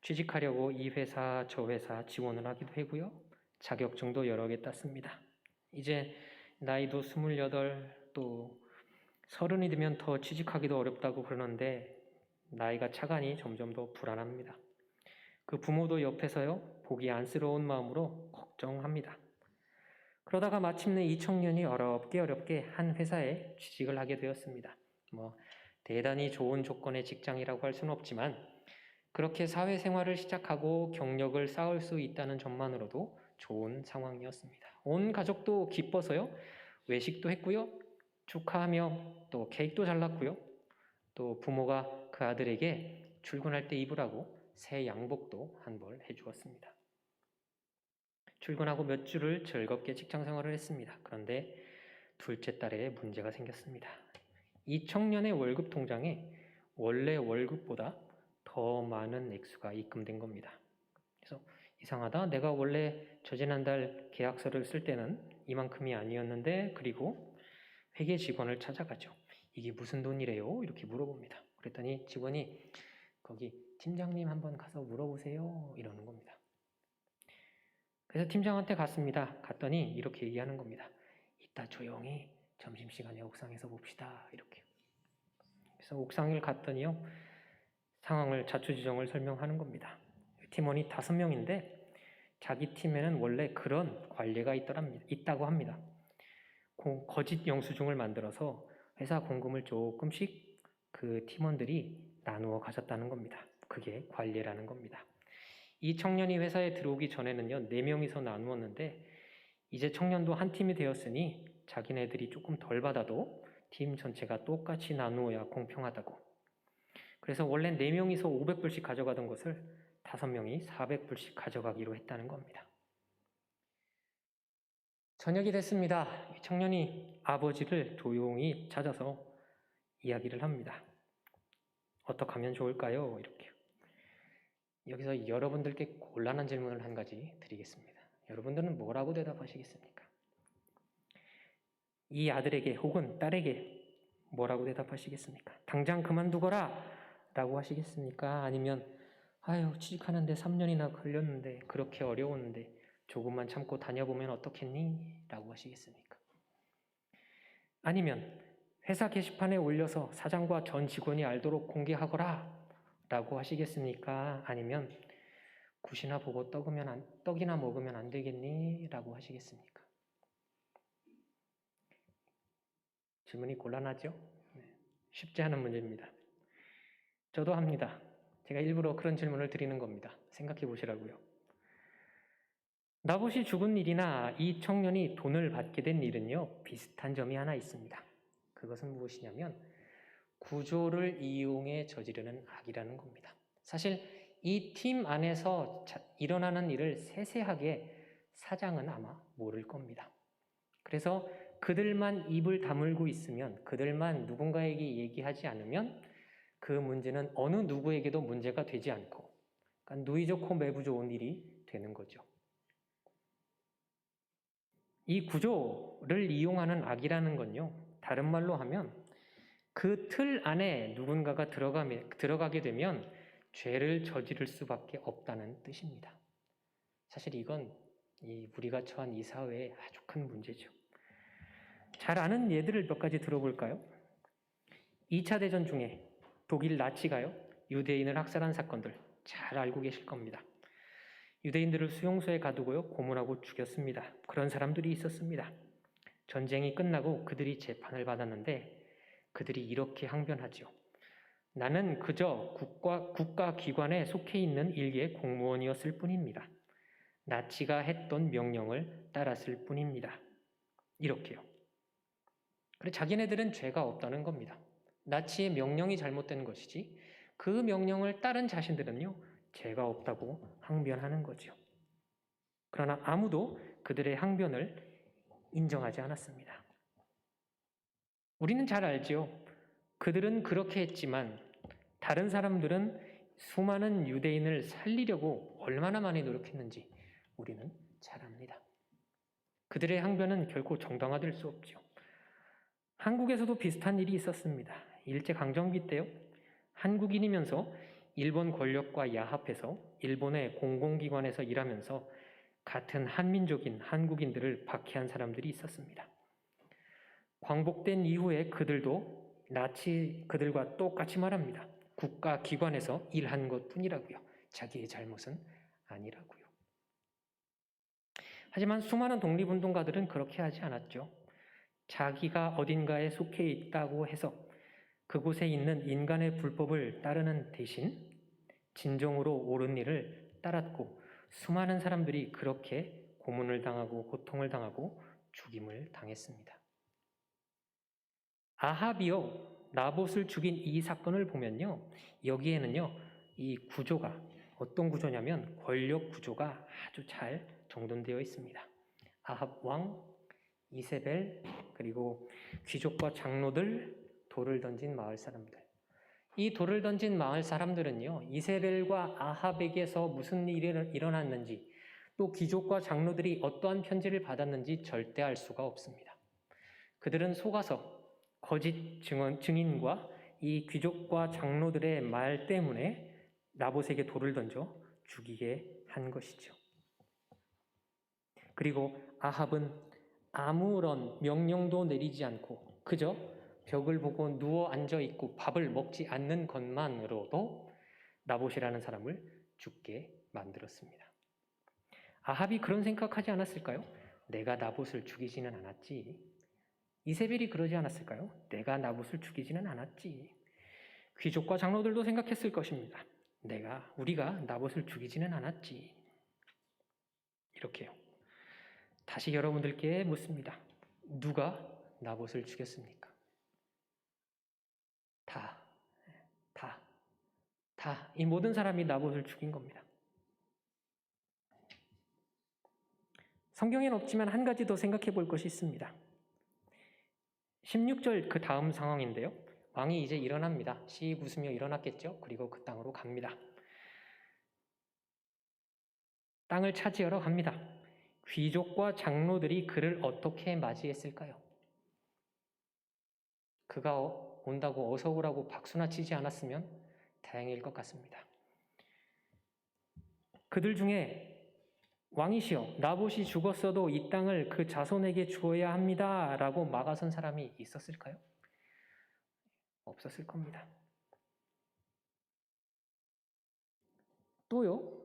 취직하려고 이 회사 저 회사 지원을 하기도 하고요. 자격증도 여러 개 땄습니다. 이제 나이도 28, 또 30이 되면 더 취직하기도 어렵다고 그러는데 나이가 차가니 점점 더 불안합니다. 그 부모도 옆에서요, 보기 안쓰러운 마음으로 걱정합니다. 그러다가 마침내 이 청년이 어렵게 한 회사에 취직을 하게 되었습니다. 대단히 좋은 조건의 직장이라고 할 수는 없지만 그렇게 사회생활을 시작하고 경력을 쌓을 수 있다는 점만으로도 좋은 상황이었습니다. 온 가족도 기뻐서요, 외식도 했고요, 축하하며 또 케이크도 잘랐고요, 또 부모가 그 아들에게 출근할 때 입으라고 새 양복도 한 벌 해주었습니다. 출근하고 몇 주를 즐겁게 직장생활을 했습니다. 그런데 둘째 딸에 문제가 생겼습니다. 이 청년의 월급 통장에 원래 월급보다 더 많은 액수가 입금된 겁니다. 그래서 이상하다. 내가 원래 지난달 계약서를 쓸 때는 이만큼이 아니었는데, 그리고 회계 직원을 찾아가죠. 이게 무슨 돈이래요? 이렇게 물어봅니다. 그랬더니 직원이 거기 팀장님 한번 가서 물어보세요 이러는 겁니다. 그래서 팀장한테 갔습니다. 갔더니 이렇게 얘기하는 겁니다. 이따 조용히 점심시간에 옥상에서 봅시다 이렇게. 그래서 옥상을 갔더니요, 상황을 자초지종을 설명하는 겁니다. 팀원이 5명인데 자기 팀에는 원래 그런 관리가 있다고 합니다. 거짓 영수증을 만들어서 회사 공금을 조금씩 그 팀원들이 나누어 가졌다는 겁니다. 그게 관리라는 겁니다. 이 청년이 회사에 들어오기 전에는요, 4명이서 나누었는데 이제 청년도 한 팀이 되었으니 자기네들이 조금 덜 받아도 팀 전체가 똑같이 나누어야 공평하다고. 그래서 원래 4명이서 500불씩 가져가던 것을 5명이 400불씩 가져가기로 했다는 겁니다. 저녁이 됐습니다. 청년이 아버지를 조용히 찾아서 이야기를 합니다. 어떻게 하면 좋을까요? 이렇게. 여기서 여러분들께 곤란한 질문을 한 가지 드리겠습니다. 여러분들은 뭐라고 대답하시겠습니까? 이 아들에게 혹은 딸에게 뭐라고 대답하시겠습니까? 당장 그만두거라 라고 하시겠습니까? 아니면 아유, 취직하는데 3년이나 걸렸는데 그렇게 어려웠는데 조금만 참고 다녀보면 어떻겠니? 라고 하시겠습니까? 아니면 회사 게시판에 올려서 사장과 전 직원이 알도록 공개하거라 라고 하시겠습니까? 아니면 굿이나 보고 떡이나 먹으면 안 되겠니? 라고 하시겠습니까? 질문이 곤란하죠? 네, 쉽지 않은 문제입니다. 저도 합니다. 제가 일부러 그런 질문을 드리는 겁니다. 생각해 보시라고요. 나봇이 죽은 일이나 이 청년이 돈을 받게 된 일은요, 비슷한 점이 하나 있습니다. 그것은 무엇이냐면 구조를 이용해 저지르는 악이라는 겁니다. 사실 이 팀 안에서 일어나는 일을 세세하게 사장은 아마 모를 겁니다. 그래서 그들만 입을 다물고 있으면, 그들만 누군가에게 얘기하지 않으면 그 문제는 어느 누구에게도 문제가 되지 않고, 그러니까 누이 좋고 매부 좋은 일이 되는 거죠. 이 구조를 이용하는 악이라는 건요, 다른 말로 하면 그 틀 안에 누군가가 들어가게 되면 죄를 저지를 수밖에 없다는 뜻입니다. 사실 이건 우리가 처한 이 사회의 아주 큰 문제죠. 잘 아는 예들을 몇 가지 들어볼까요? 2차 대전 중에 독일 나치가요, 유대인을 학살한 사건들 잘 알고 계실 겁니다. 유대인들을 수용소에 가두고요, 고문하고 죽였습니다. 그런 사람들이 있었습니다. 전쟁이 끝나고 그들이 재판을 받았는데 그들이 이렇게 항변하죠. 나는 그저 국가 기관에 속해 있는 일개의 공무원이었을 뿐입니다. 나치가 했던 명령을 따랐을 뿐입니다. 이렇게요. 그래, 자기네들은 죄가 없다는 겁니다. 나치의 명령이 잘못된 것이지 그 명령을 따른 자신들은요, 죄가 없다고 항변하는 거죠. 그러나 아무도 그들의 항변을 인정하지 않았습니다. 우리는 잘 알죠. 그들은 그렇게 했지만 다른 사람들은 수많은 유대인을 살리려고 얼마나 많이 노력했는지 우리는 잘 압니다. 그들의 항변은 결코 정당화될 수 없죠. 한국에서도 비슷한 일이 있었습니다. 일제강점기 때요, 한국인이면서 일본 권력과 야합해서 일본의 공공기관에서 일하면서 같은 한민족인 한국인들을 박해한 사람들이 있었습니다. 광복된 이후에 그들도 그들과 똑같이 말합니다. 국가기관에서 일한 것뿐이라고요. 자기의 잘못은 아니라고요. 하지만 수많은 독립운동가들은 그렇게 하지 않았죠. 자기가 어딘가에 속해 있다고 해서 그곳에 있는 인간의 불법을 따르는 대신 진정으로 옳은 일을 따랐고 수많은 사람들이 그렇게 고문을 당하고 고통을 당하고 죽임을 당했습니다. 아합이요, 나봇을 죽인 이 사건을 보면요, 여기에는요, 이 구조가 어떤 구조냐면 권력 구조가 아주 잘 정돈되어 있습니다. 아합 왕, 이세벨, 그리고 귀족과 장로들, 돌을 던진 마을 사람들. 이 돌을 던진 마을 사람들은요, 이세벨과 아합에게서 무슨 일이 일어났는지, 또 귀족과 장로들이 어떠한 편지를 받았는지 절대 알 수가 없습니다. 그들은 속아서 거짓 증인과 이 귀족과 장로들의 말 때문에 나봇에게 돌을 던져 죽이게 한 것이죠. 그리고 아합은 아무런 명령도 내리지 않고 그저 벽을 보고 누워 앉아 있고 밥을 먹지 않는 것만으로도 나봇이라는 사람을 죽게 만들었습니다. 아합이 그런 생각하지 않았을까요? 내가 나봇을 죽이지는 않았지. 이세벨이 그러지 않았을까요? 내가 나봇을 죽이지는 않았지. 귀족과 장로들도 생각했을 것입니다. 우리가 나봇을 죽이지는 않았지. 이렇게요. 다시 여러분들께 묻습니다. 누가 나봇을 죽였습니까? 이 모든 사람이 나봇을 죽인 겁니다. 성경에는 없지만 한 가지 더 생각해 볼 것이 있습니다. 16절 그 다음 상황인데요. 왕이 이제 일어납니다. 씩 웃으며 일어났겠죠. 그리고 그 땅으로 갑니다. 땅을 차지하러 갑니다. 귀족과 장로들이 그를 어떻게 맞이했을까요? 그가 온다고 어서 오라고 박수나 치지 않았으면 다행일 것 같습니다. 그들 중에 왕이시여, 나봇이 죽었어도 이 땅을 그 자손에게 주어야 합니다 라고 막아선 사람이 있었을까요? 없었을 겁니다. 또요,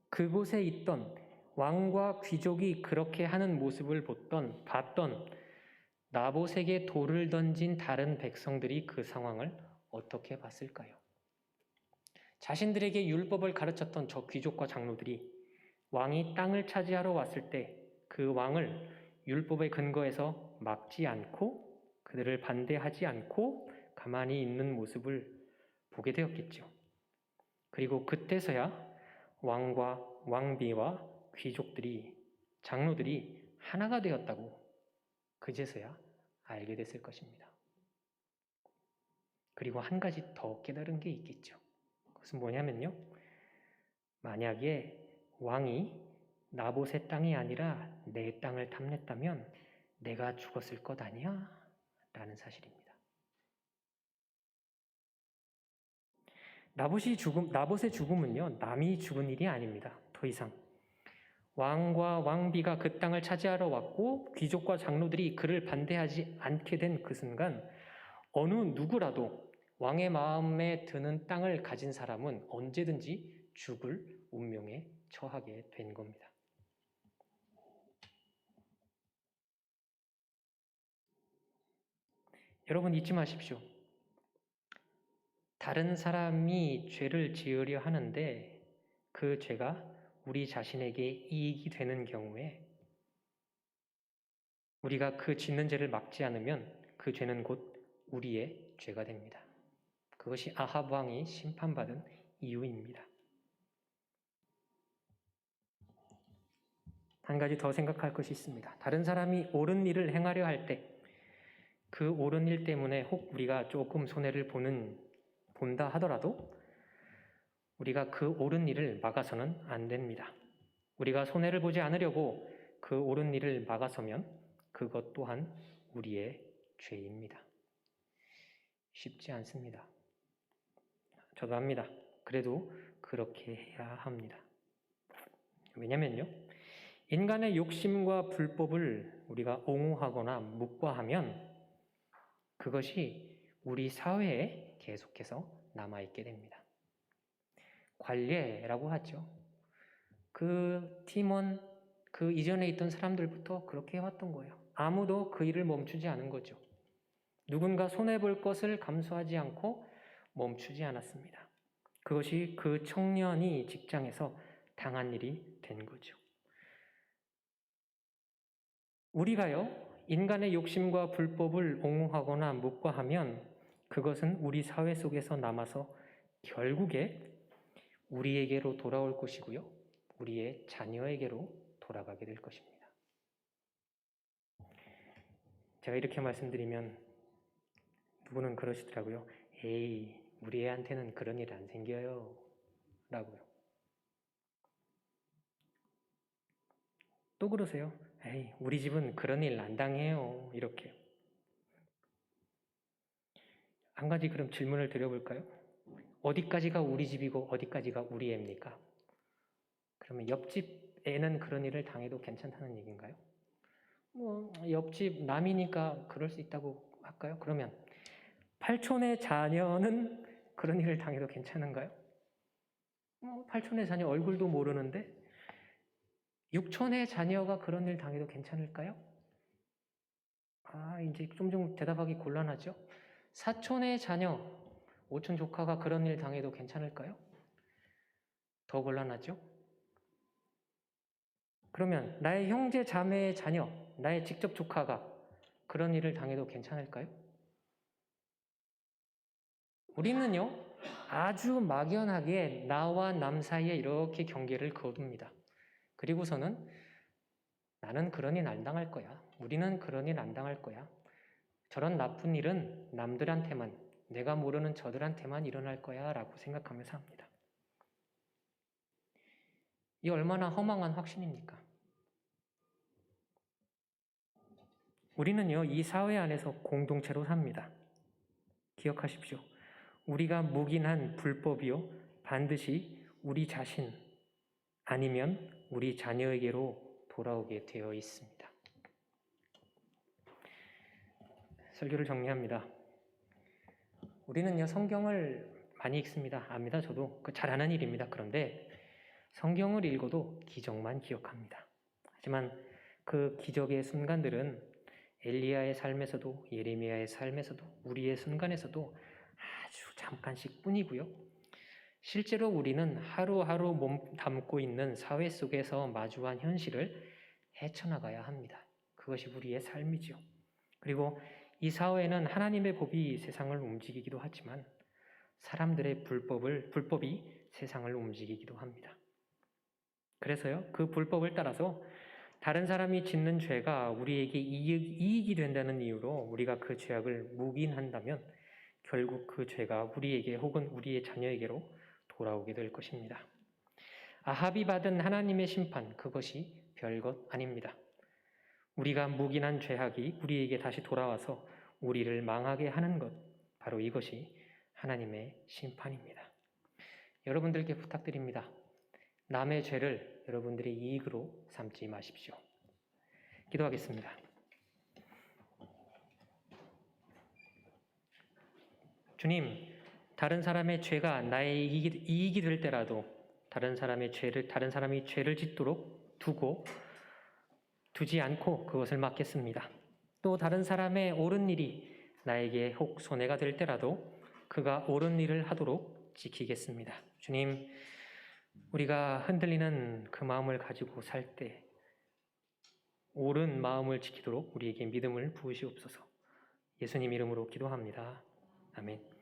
그곳에 있던 왕과 귀족이 그렇게 하는 모습을 봤던 나봇에게 돌을 던진 다른 백성들이 그 상황을 어떻게 봤을까요? 자신들에게 율법을 가르쳤던 저 귀족과 장로들이 왕이 땅을 차지하러 왔을 때 그 왕을 율법의 근거에서 막지 않고 그들을 반대하지 않고 가만히 있는 모습을 보게 되었겠죠. 그리고 그때서야 왕과 왕비와 귀족들이, 장로들이 하나가 되었다고 그제서야 알게 됐을 것입니다. 그리고 한 가지 더 깨달은 게 있겠죠. 그것은 뭐냐면요, 만약에 왕이 나봇의 땅이 아니라 내 땅을 탐냈다면 내가 죽었을 것 아니야? 라는 사실입니다. 나봇의 죽음은요, 남이 죽은 일이 아닙니다. 더 이상 왕과 왕비가 그 땅을 차지하러 왔고 귀족과 장로들이 그를 반대하지 않게 된 그 순간 어느 누구라도 왕의 마음에 드는 땅을 가진 사람은 언제든지 죽을 운명에 처하게 된 겁니다. 여러분 잊지 마십시오. 다른 사람이 죄를 지으려 하는데 그 죄가 우리 자신에게 이익이 되는 경우에 우리가 그 짓는 죄를 막지 않으면 그 죄는 곧 우리의 죄가 됩니다. 그것이 아합 왕이 심판받은 이유입니다. 한 가지 더 생각할 것이 있습니다. 다른 사람이 옳은 일을 행하려 할 때 그 옳은 일 때문에 혹 우리가 조금 손해를 본다 하더라도 우리가 그 옳은 일을 막아서는 안 됩니다. 우리가 손해를 보지 않으려고 그 옳은 일을 막아서면 그것 또한 우리의 죄입니다. 쉽지 않습니다. 저도 합니다. 그래도 그렇게 해야 합니다. 왜냐면요. 인간의 욕심과 불법을 우리가 옹호하거나 묵과하면 그것이 우리 사회에 계속해서 남아있게 됩니다. 관례라고 하죠. 그 팀원, 그 이전에 있던 사람들부터 그렇게 해왔던 거예요. 아무도 그 일을 멈추지 않은 거죠. 누군가 손해볼 것을 감수하지 않고 멈추지 않았습니다. 그것이 그 청년이 직장에서 당한 일이 된 거죠. 우리가요, 인간의 욕심과 불법을 옹호하거나 묵과하면 그것은 우리 사회 속에서 남아서 결국에 우리에게로 돌아올 것이고요. 우리의 자녀에게로 돌아가게 될 것입니다. 제가 이렇게 말씀드리면 누구는 그러시더라고요. 에이, 우리 애한테는 그런 일 안 생겨요. 라고요. 또 그러세요. 에이, 우리 집은 그런 일 안 당해요. 이렇게. 한 가지 그럼 질문을 드려볼까요? 어디까지가 우리 집이고 어디까지가 우리 애입니까? 그러면 옆집 애는 그런 일을 당해도 괜찮다는 얘기인가요? 옆집 남이니까 그럴 수 있다고 할까요? 그러면 팔촌의 자녀는 그런 일을 당해도 괜찮은가요? 팔촌의 자녀 얼굴도 모르는데 육촌의 자녀가 그런 일 당해도 괜찮을까요? 이제 좀 대답하기 곤란하죠? 사촌의 자녀, 오촌 조카가 그런 일 당해도 괜찮을까요? 더 곤란하죠? 그러면 나의 형제 자매의 자녀, 나의 직접 조카가 그런 일을 당해도 괜찮을까요? 우리는요, 아주 막연하게 나와 남 사이에 이렇게 경계를 그어둡니다. 그리고서는 나는 그런 일 안 당할 거야. 우리는 그런 일 안 당할 거야. 저런 나쁜 일은 남들한테만, 내가 모르는 저들한테만 일어날 거야 라고 생각하면서 합니다. 이 얼마나 허망한 확신입니까? 우리는요, 이 사회 안에서 공동체로 삽니다. 기억하십시오. 우리가 묵인한 불법이요, 반드시 우리 자신 아니면 우리 자녀에게로 돌아오게 되어 있습니다. 설교를 정리합니다. 우리는요, 성경을 많이 읽습니다. 압니다. 저도 잘하는 일입니다. 그런데 성경을 읽어도 기적만 기억합니다. 하지만 그 기적의 순간들은 엘리야의 삶에서도 예레미야의 삶에서도 우리의 순간에서도 아주 잠깐씩 뿐이고요. 실제로 우리는 하루하루 몸 담고 있는 사회 속에서 마주한 현실을 헤쳐나가야 합니다. 그것이 우리의 삶이죠. 그리고 이 사회는 하나님의 법이 세상을 움직이기도 하지만 사람들의 불법이 세상을 움직이기도 합니다. 그래서요, 그 불법을 따라서 다른 사람이 짓는 죄가 우리에게 이익이 된다는 이유로 우리가 그 죄악을 묵인한다면 결국 그 죄가 우리에게 혹은 우리의 자녀에게로 돌아오게 될 것입니다. 아합이 받은 하나님의 심판, 그것이 별것 아닙니다. 우리가 묵인한 죄악이 우리에게 다시 돌아와서 우리를 망하게 하는 것, 바로 이것이 하나님의 심판입니다. 여러분들께 부탁드립니다. 남의 죄를 여러분들의 이익으로 삼지 마십시오. 기도하겠습니다. 주님, 다른 사람의 죄가 나의 이익이 될 때라도 다른 사람이 죄를 짓도록 두지 않고 그것을 막겠습니다. 또 다른 사람의 옳은 일이 나에게 혹 손해가 될 때라도 그가 옳은 일을 하도록 지키겠습니다. 주님, 우리가 흔들리는 그 마음을 가지고 살 때 옳은 마음을 지키도록 우리에게 믿음을 부으시옵소서. 예수님 이름으로 기도합니다. 아멘.